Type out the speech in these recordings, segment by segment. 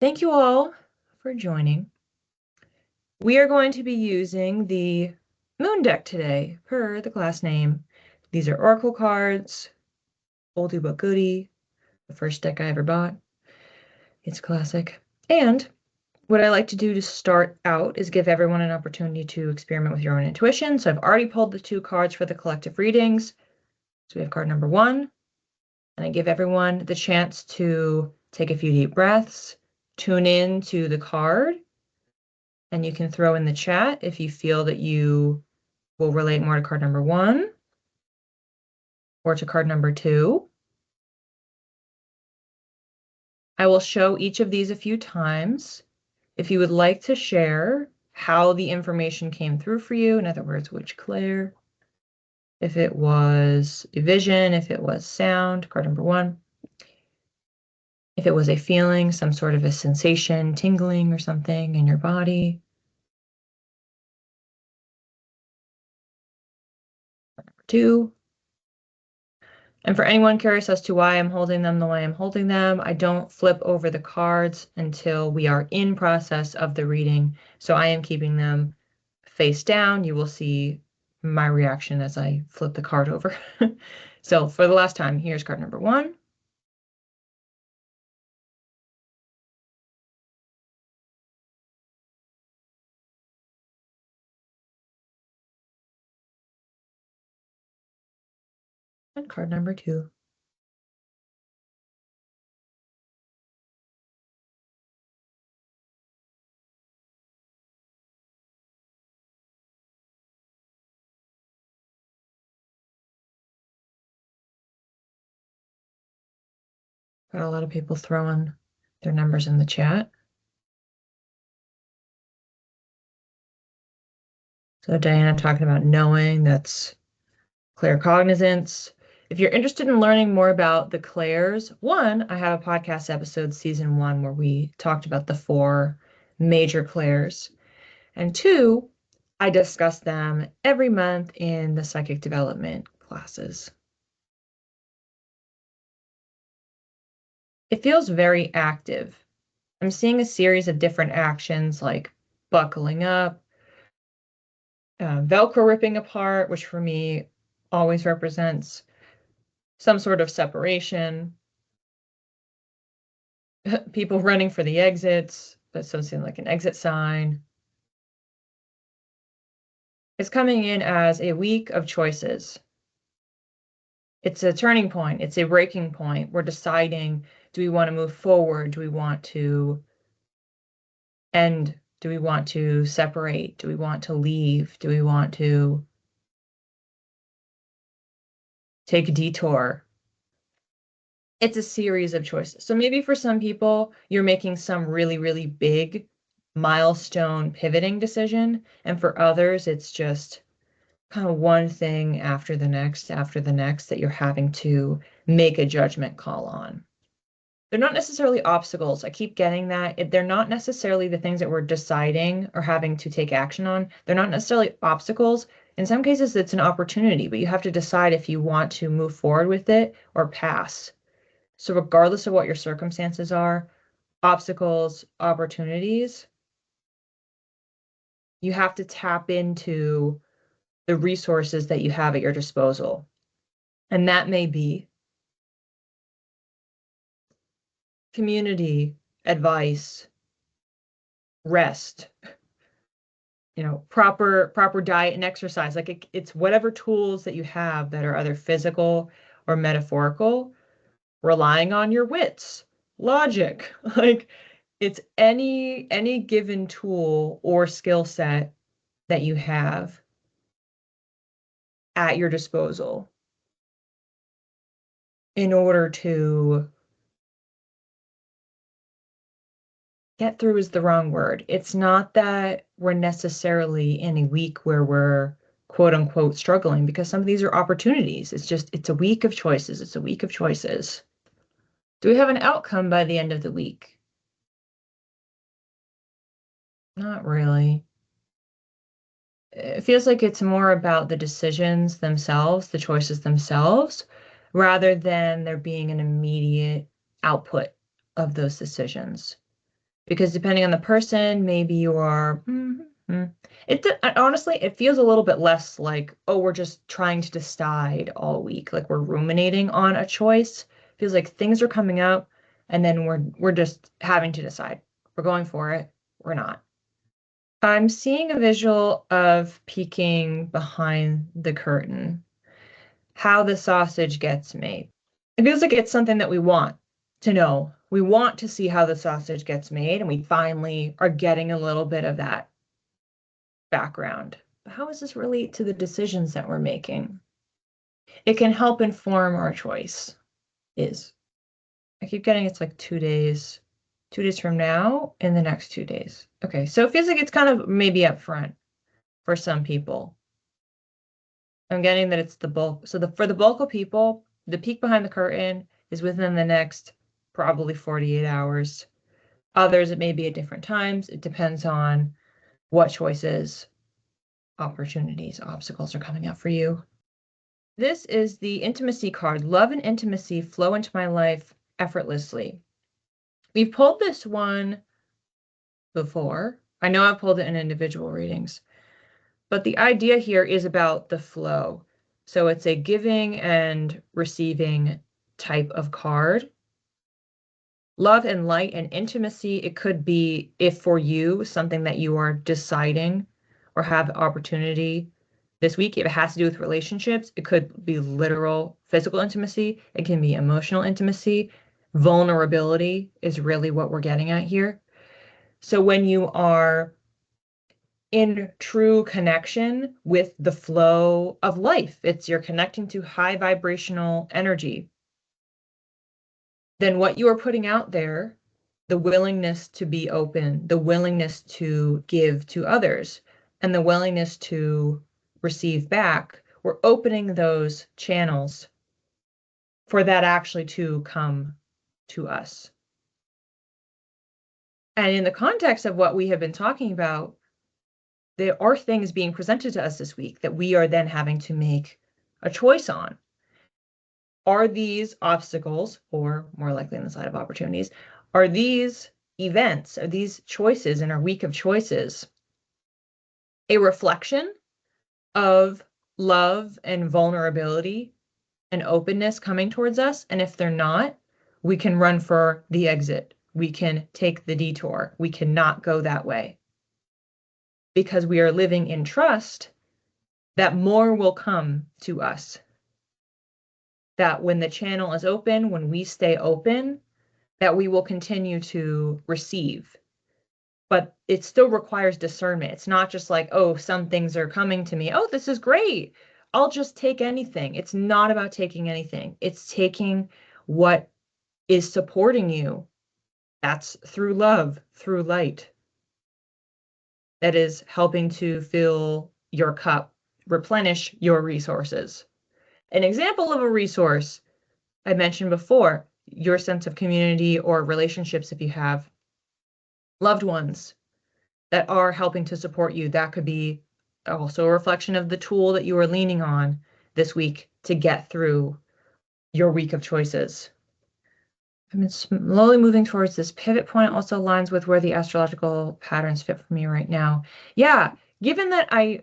Thank you all for joining. We are going to be using the Moon deck today, per the class name. These are Oracle cards, oldie but goodie, the first deck I ever bought. It's classic. And what I like to do to start out is give everyone an opportunity to experiment with your own intuition. So I've already pulled the 2 cards for the collective readings. So we have card number 1, and I give everyone the chance to take a few deep breaths, tune in to the card, and you can throw in the chat if you feel that you will relate more to card number 1 or to card number 2. I will show each of these a few times. If you would like to share how the information came through for you, in other words, which Claire, if it was a vision, if it was sound, card number 1, if it was a feeling, some sort of a sensation, tingling or something in your body. Number 2. And for anyone curious as to why I'm holding them the way I'm holding them, I don't flip over the cards until we are in process of the reading. So I am keeping them face down. You will see my reaction as I flip the card over. So for the last time, here's card number 1. And card number 2. Got a lot of people throwing their numbers in the chat. So Diana talking about knowing, that's claircognizance. If you're interested in learning more about the clairs, 1, I have a podcast episode, season 1, where we talked about the 4 major clairs. And 2, I discuss them every month in the psychic development classes. It feels very active. I'm seeing a series of different actions like buckling up, Velcro ripping apart, which for me always represents some sort of separation, people running for the exits, associating like an exit sign. It's coming in as a week of choices. It's a turning point. It's a breaking point. We're deciding, do we want to move forward? Do we want to end? Do we want to separate? Do we want to leave? Do we want to take a detour? It's a series of choices. So maybe for some people, you're making some really, really big milestone pivoting decision. And for others, it's just kind of one thing after the next that you're having to make a judgment call on. They're not necessarily obstacles. I keep getting that. They're not necessarily the things that we're deciding or having to take action on. They're not necessarily obstacles. In some cases, it's an opportunity, but you have to decide if you want to move forward with it or pass. So regardless of what your circumstances are, obstacles, opportunities, you have to tap into the resources that you have at your disposal. And that may be community, advice, rest, proper diet and exercise. Like it's whatever tools that you have that are either physical or metaphorical, relying on your wits, logic. Like it's any given tool or skill set that you have at your disposal in order to get through is the wrong word. It's not that we're necessarily in a week where we're quote unquote struggling, because some of these are opportunities. It's a week of choices. It's a week of choices. Do we have an outcome by the end of the week? Not really. It feels like it's more about the decisions themselves, the choices themselves, rather than there being an immediate output of those decisions. Because depending on the person, maybe you are, honestly, it feels a little bit less like, oh, we're just trying to decide all week, like we're ruminating on a choice. Feels like things are coming up and then we're just having to decide. We're going for it, we're not. I'm seeing a visual of peeking behind the curtain, how the sausage gets made. It feels like it's something that we want to know. We want to see how the sausage gets made, and we finally are getting a little bit of that background. But how does this relate to the decisions that we're making? It can help inform our choice. I keep getting it's like 2 days, 2 days from now in the next 2 days. Okay, so it feels like it's kind of maybe up front for some people. I'm getting that it's the bulk. So for the bulk of people, the peek behind the curtain is within the next probably 48 hours. Others, it may be at different times. It depends on what choices, opportunities, obstacles are coming up for you. This is the intimacy card. Love and intimacy flow into my life effortlessly. We've pulled this one before. I know I've pulled it in individual readings, but the idea here is about the flow. So it's a giving and receiving type of card. Love and light and intimacy, it could be, if for you, something that you are deciding or have opportunity this week. If it has to do with relationships, it could be literal physical intimacy. It can be emotional intimacy. Vulnerability is really what we're getting at here. So when you are in true connection with the flow of life, you're connecting to high vibrational energy, then what you are putting out there, the willingness to be open, the willingness to give to others, and the willingness to receive back, we're opening those channels for that actually to come to us. And in the context of what we have been talking about, there are things being presented to us this week that we are then having to make a choice on. Are these obstacles, or more likely on the side of opportunities, are these events, are these choices in our week of choices a reflection of love and vulnerability and openness coming towards us? And if they're not, we can run for the exit. We can take the detour. We cannot go that way because we are living in trust that more will come to us. That when the channel is open, when we stay open, that we will continue to receive. But it still requires discernment. It's not just like, oh, some things are coming to me. Oh, this is great. I'll just take anything. It's not about taking anything. It's taking what is supporting you. That's through love, through light. That is helping to fill your cup, replenish your resources. An example of a resource I mentioned before, your sense of community or relationships if you have loved ones that are helping to support you. That could be also a reflection of the tool that you are leaning on this week to get through your week of choices. I've been slowly moving towards this pivot point. Also aligns with where the astrological patterns fit for me right now. Yeah, given that I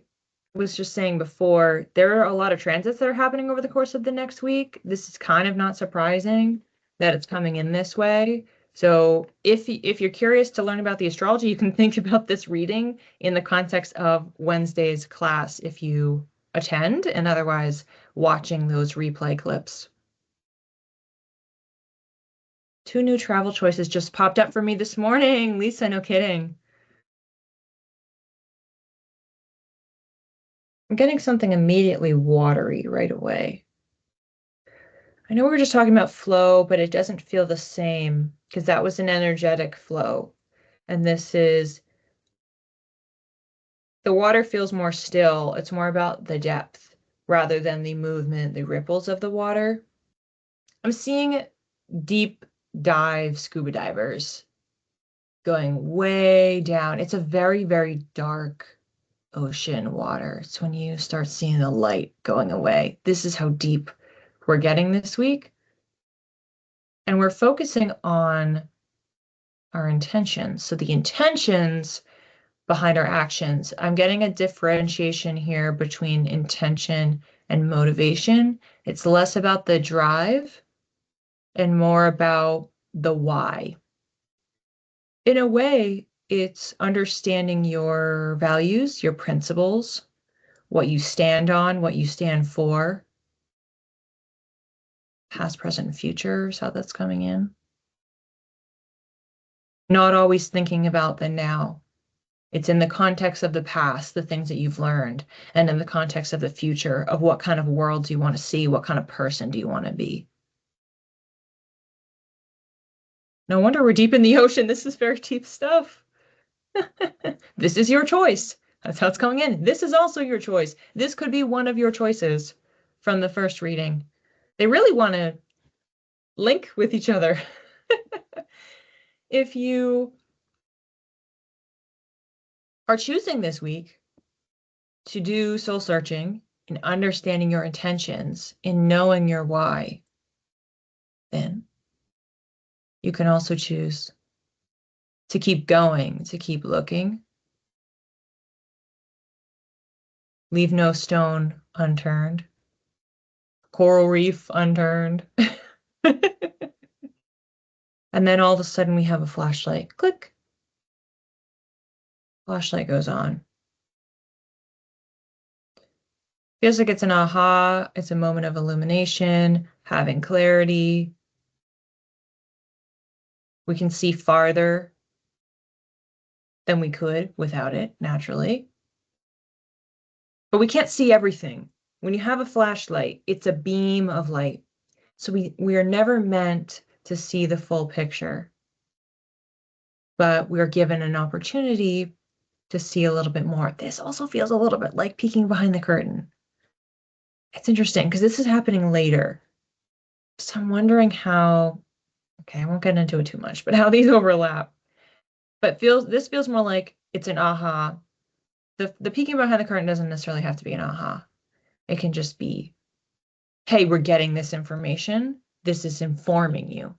was just saying before, there are a lot of transits that are happening over the course of the next week. This is kind of not surprising that it's coming in this way. So if you're curious to learn about the astrology, you can think about this reading in the context of Wednesday's class if you attend, and otherwise watching those replay clips. 2 new travel choices just popped up for me this morning. Lisa, no kidding. I'm getting something immediately watery right away. I know we were just talking about flow, but it doesn't feel the same because that was an energetic flow. And this is, the water feels more still. It's more about the depth rather than the movement, the ripples of the water. I'm seeing deep dive scuba divers going way down. It's a very, very dark ocean water. It's when you start seeing the light going away. This is how deep we're getting this week. And we're focusing on our intentions. So the intentions behind our actions. I'm getting a differentiation here between intention and motivation. It's less about the drive and more about the why. In a way, it's understanding your values, your principles, what you stand on, what you stand for, past, present, and future is how that's coming in. Not always thinking about the now. It's in the context of the past, the things that you've learned, and in the context of the future, of what kind of world do you want to see? What kind of person do you want to be? No wonder we're deep in the ocean. This is very deep stuff. This is your choice. That's how it's coming in. This is also your choice. This could be one of your choices from the first reading. They really want to link with each other. If you are choosing this week to do soul searching and understanding your intentions and knowing your why, then you can also choose to keep going, to keep looking. Leave no stone unturned, coral reef unturned. And then all of a sudden we have a flashlight. Click. Flashlight goes on. Feels like it's an aha. It's a moment of illumination, having clarity. We can see farther than we could without it, naturally. But we can't see everything. When you have a flashlight, it's a beam of light. So we are never meant to see the full picture, but we are given an opportunity to see a little bit more. This also feels a little bit like peeking behind the curtain. It's interesting because this is happening later. So I'm wondering how, okay, I won't get into it too much, but how these overlap. But this feels more like it's an aha. The peeking behind the curtain doesn't necessarily have to be an aha. It can just be, hey, we're getting this information. This is informing you.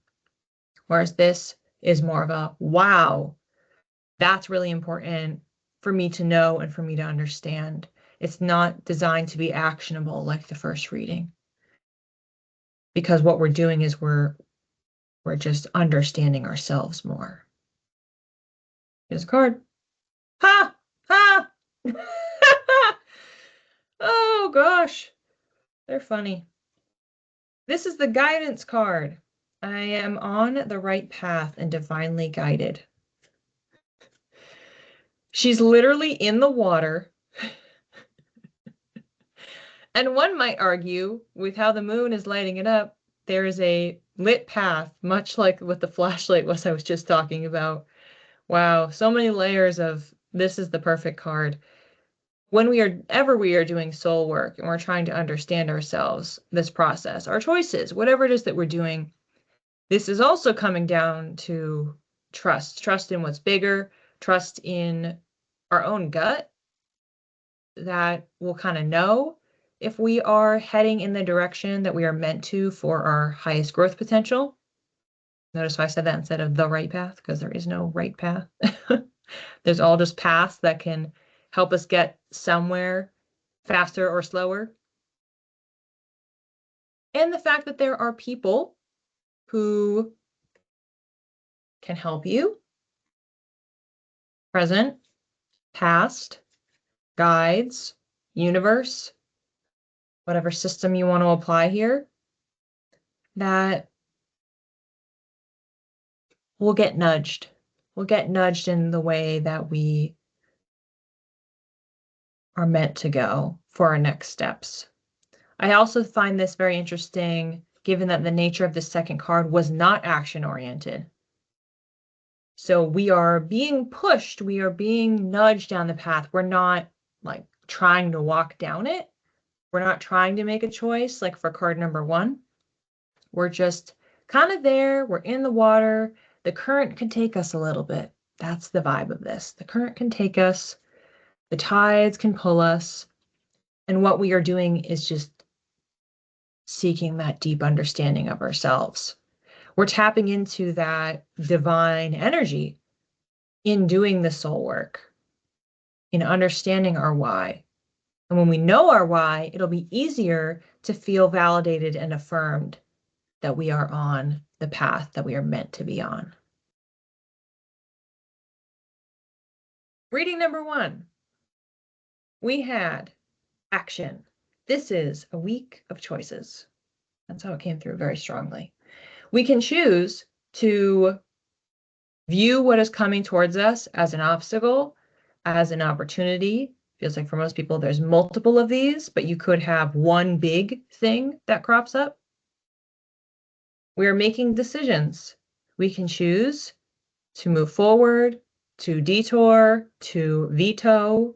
Whereas this is more of a, wow, that's really important for me to know and for me to understand. It's not designed to be actionable like the first reading. Because what we're doing is we're just understanding ourselves more. Here's a card. Ha! Ha! Oh gosh. They're funny. This is the guidance card. I am on the right path and divinely guided. She's literally in the water. And one might argue, with how the moon is lighting it up, there is a lit path, much like what the flashlight was I was just talking about. Wow, so many layers of this is the perfect card. Whenever we are doing soul work and we're trying to understand ourselves, this process, our choices, whatever it is that we're doing, this is also coming down to trust in what's bigger, trust in our own gut that we'll kind of know if we are heading in the direction that we are meant to for our highest growth potential. Notice why I said that instead of the right path, because there is no right path. There's all just paths that can help us get somewhere faster or slower. And the fact that there are people who can help you, present, past, guides, universe, whatever system you want to apply here, that will get nudged. We'll get nudged in the way that we are meant to go for our next steps. I also find this very interesting, given that the nature of the second card was not action-oriented. So we are being pushed, we are being nudged down the path. We're not like trying to walk down it. We're not trying to make a choice like for card number 1. We're just kind of there. We're in the water. The current can take us a little bit. That's the vibe of this. The current can take us. The tides can pull us. And what we are doing is just seeking that deep understanding of ourselves. We're tapping into that divine energy in doing the soul work, in understanding our why. And when we know our why, it'll be easier to feel validated and affirmed that we are on the path that we are meant to be on. Reading number 1, we had action. This is a week of choices. That's how it came through very strongly. We can choose to view what is coming towards us as an obstacle, as an opportunity. Feels like for most people, there's multiple of these, but you could have one big thing that crops up. We are making decisions. We can choose to move forward, to detour, to veto.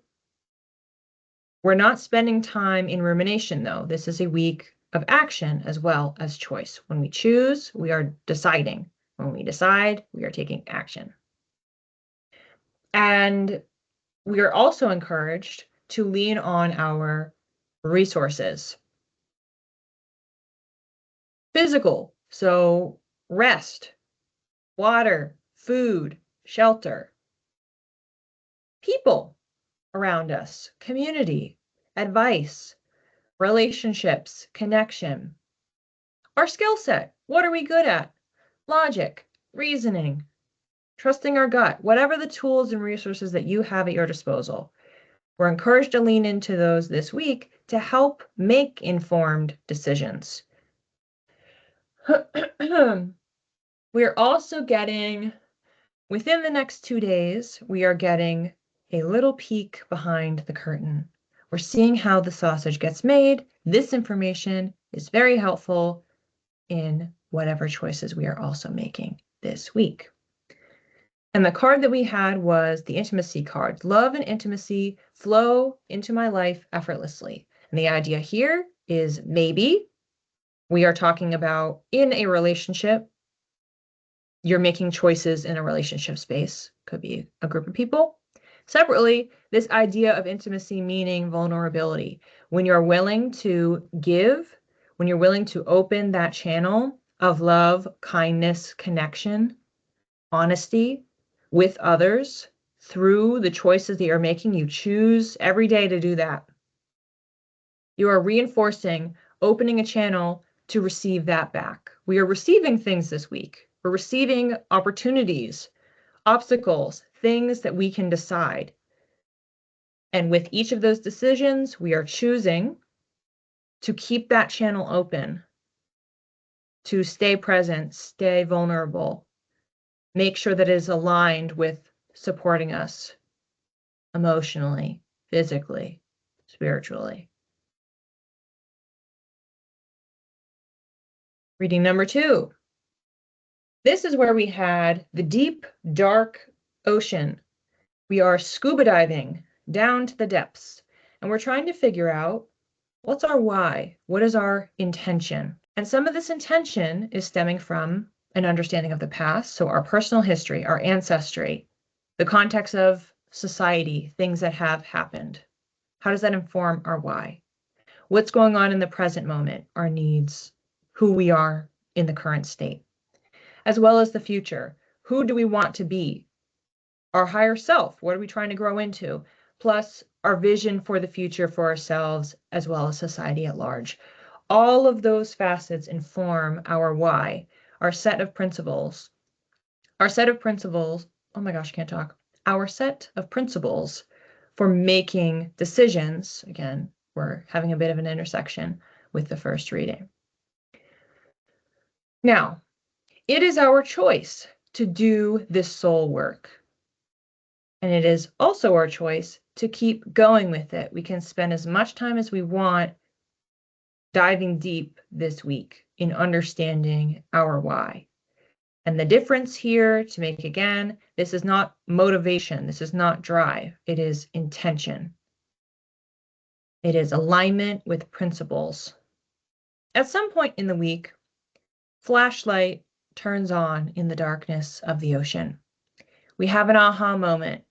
We're not spending time in rumination, though. This is a week of action as well as choice. When we choose, we are deciding. When we decide, we are taking action. And we are also encouraged to lean on our resources. Physical, so rest, water, food, shelter. People around us, community, advice, relationships, connection. Our skill set, what are we good at? Logic, reasoning, trusting our gut, whatever the tools and resources that you have at your disposal. We're encouraged to lean into those this week to help make informed decisions. We're also getting, within the next 2 days, we are getting a little peek behind the curtain. We're seeing how the sausage gets made. This information is very helpful in whatever choices we are also making this week. And the card that we had was the intimacy card. Love and intimacy flow into my life effortlessly. And the idea here is maybe we are talking about in a relationship, you're making choices in a relationship space. Could be a group of people. Separately, this idea of intimacy meaning vulnerability. When you're willing to give, when you're willing to open that channel of love, kindness, connection, honesty with others through the choices that you're making, you choose every day to do that. You are reinforcing, opening a channel to receive that back. We are receiving things this week. We're receiving opportunities, obstacles, things that we can decide. And with each of those decisions, we are choosing to keep that channel open, to stay present, stay vulnerable, make sure that it is aligned with supporting us emotionally, physically, spiritually. Reading number 2. This is where we had the deep, dark ocean. We are scuba diving down to the depths, and we're trying to figure out what's our why? What is our intention? And some of this intention is stemming from an understanding of the past, so our personal history, our ancestry, the context of society, things that have happened. How does that inform our why? What's going on in the present moment, our needs, who we are in the current state, as well as the future. Who do we want to be? Our higher self, what are we trying to grow into? Plus our vision for the future for ourselves, as well as society at large. All of those facets inform our why, our set of principles. Our set of principles, oh my gosh, I can't talk. Our set of principles for making decisions, again, we're having a bit of an intersection with the first reading. Now, it is our choice to do this soul work. And it is also our choice to keep going with it. We can spend as much time as we want diving deep this week in understanding our why. And the difference here, to make again, this is not motivation. This is not drive. It is intention. It is alignment with principles. At some point in the week, flashlight turns on in the darkness of the ocean. We have an aha moment.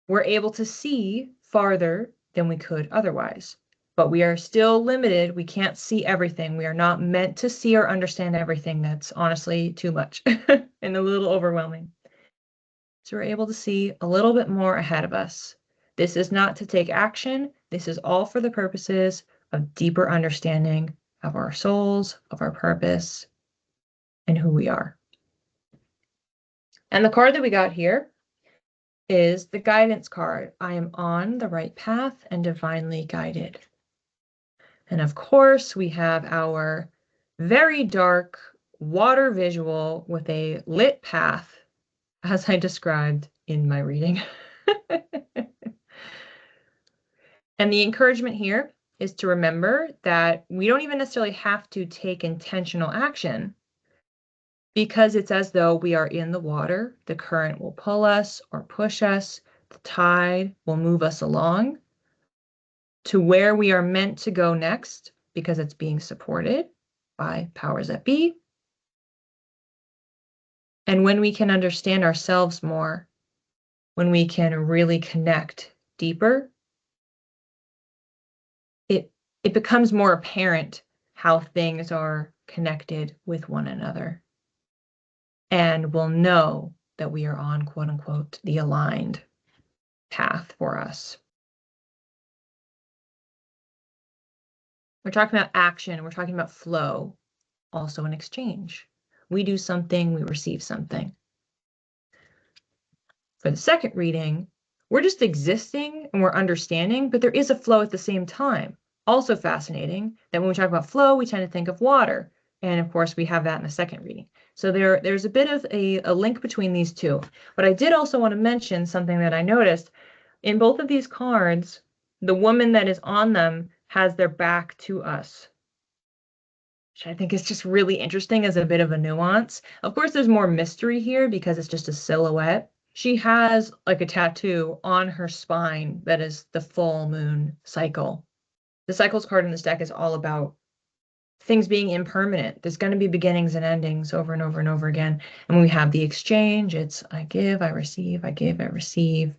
We're able to see farther than we could otherwise. but we are still limited. We can't see everything. We are not meant to see or understand everything. That's honestly too much and a little overwhelming. So we're able to see a little bit more ahead of us. This is not to take action. This is all for the purposes of deeper understanding of our souls, of our purpose, and who we are. And the card that we got here is the guidance card. I am on the right path and divinely guided. And of course, we have our very dark water visual with a lit path, as I described in my reading. And the encouragement here is to remember that we don't even necessarily have to take intentional action, because it's as though we are in the water. The current will pull us or push us. The tide will move us along to where we are meant to go next, because it's being supported by powers that be. And when we can understand ourselves more, when we can really connect deeper, it becomes more apparent how things are connected with one another. And we'll know that we are on, quote unquote, the aligned path for us. We're talking about action, we're talking about flow, also an exchange. We do something, we receive something. For the second reading, we're just existing and we're understanding, but there is a flow at the same time. Also fascinating that when we talk about flow, we tend to think of water. And of course, we have that in the second reading. So there's a bit of a link between these two. But I did also want to mention something that I noticed. In both of these cards, the woman that is on them has their back to us, which I think is just really interesting as a bit of a nuance. Of course, there's more mystery here because it's just a silhouette. She has like a tattoo on her spine that is the full moon cycle. The cycles card in this deck is all about things being impermanent. There's going to be beginnings and endings over and over and over again. And when we have the exchange, it's I give, I receive, I give, I receive.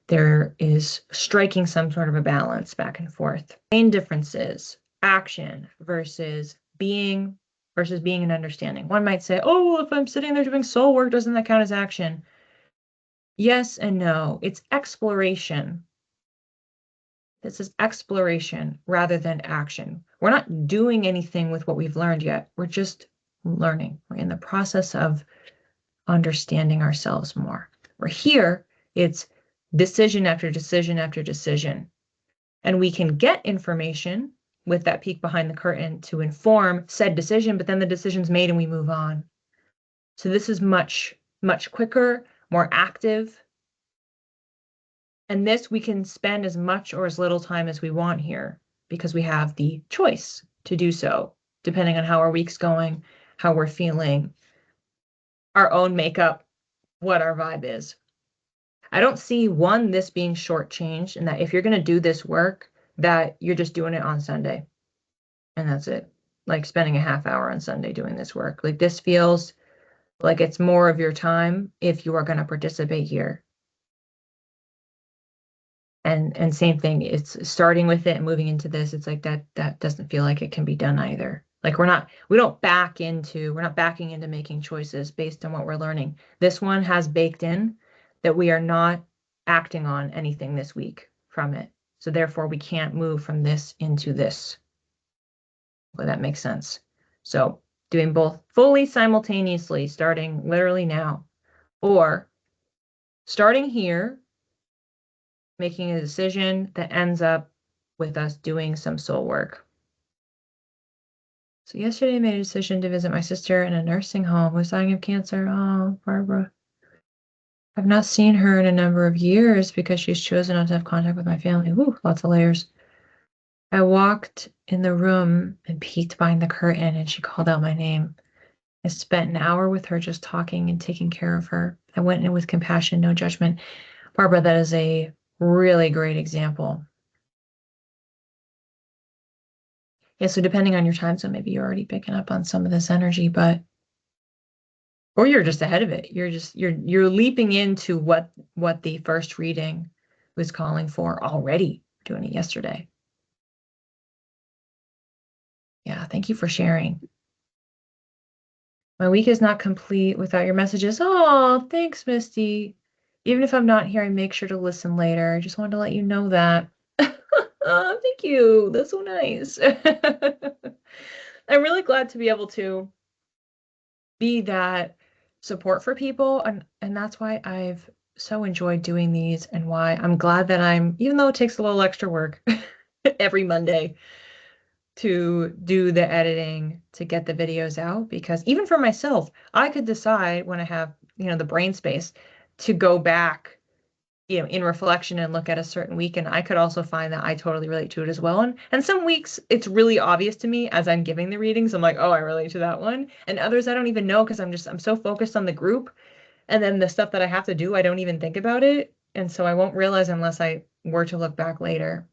There is striking some sort of a balance back and forth. Main differences, action versus being and understanding. One might say, oh, if I'm sitting there doing soul work, doesn't that count as action? Yes and no. It's exploration. This is exploration rather than action. We're not doing anything with what we've learned yet. We're just learning. We're in the process of understanding ourselves more. We're here, it's decision after decision after decision. And we can get information with that peek behind the curtain to inform said decision, but then the decision's made and we move on. So this is much, much quicker, more active. And this we can spend as much or as little time as we want here because we have the choice to do so, depending on how our week's going, how we're feeling, our own makeup, what our vibe is. I don't see this being shortchanged, and that if you're going to do this work, that you're just doing it on Sunday. And that's it. Like spending a half hour on Sunday doing this work. Like this feels like it's more of your time if you are going to participate here. And same thing, it's starting with it and moving into this. It's like that doesn't feel like it can be done either. Like we're not backing into making choices based on what we're learning. This one has baked in that we are not acting on anything this week from it. So therefore we can't move from this into this. Well, that makes sense. So doing both fully simultaneously, starting literally now, or starting here, making a decision that ends up with us doing some soul work. So yesterday I made a decision to visit my sister in a nursing home who was dying of cancer. Oh, Barbara. I've not seen her in a number of years because she's chosen not to have contact with my family. Ooh, lots of layers. I walked in the room and peeked behind the curtain and she called out my name. I spent an hour with her just talking and taking care of her. I went in with compassion, no judgment. Barbara, that is a really great example. Yeah, so depending on your time zone, maybe you're already picking up on some of this energy, or you're just ahead of it. You're leaping into what the first reading was calling for already, doing it yesterday. Yeah, thank you for sharing. My week is not complete without your messages. Oh, thanks, Misty. Even if I'm not here, I make sure to listen later. I just wanted to let you know that. Oh, thank you. That's so nice. I'm really glad to be able to be that support for people, and that's why I've so enjoyed doing these and why I'm glad that even though it takes a little extra work every Monday to do the editing to get the videos out, because even for myself, I could decide when I have, the brain space to go back, in reflection and look at a certain week. And I could also find that I totally relate to it as well. And some weeks it's really obvious to me as I'm giving the readings. I'm like, oh, I relate to that one. And others I don't even know because I'm so focused on the group. And then the stuff that I have to do, I don't even think about it. And so I won't realize unless I were to look back later.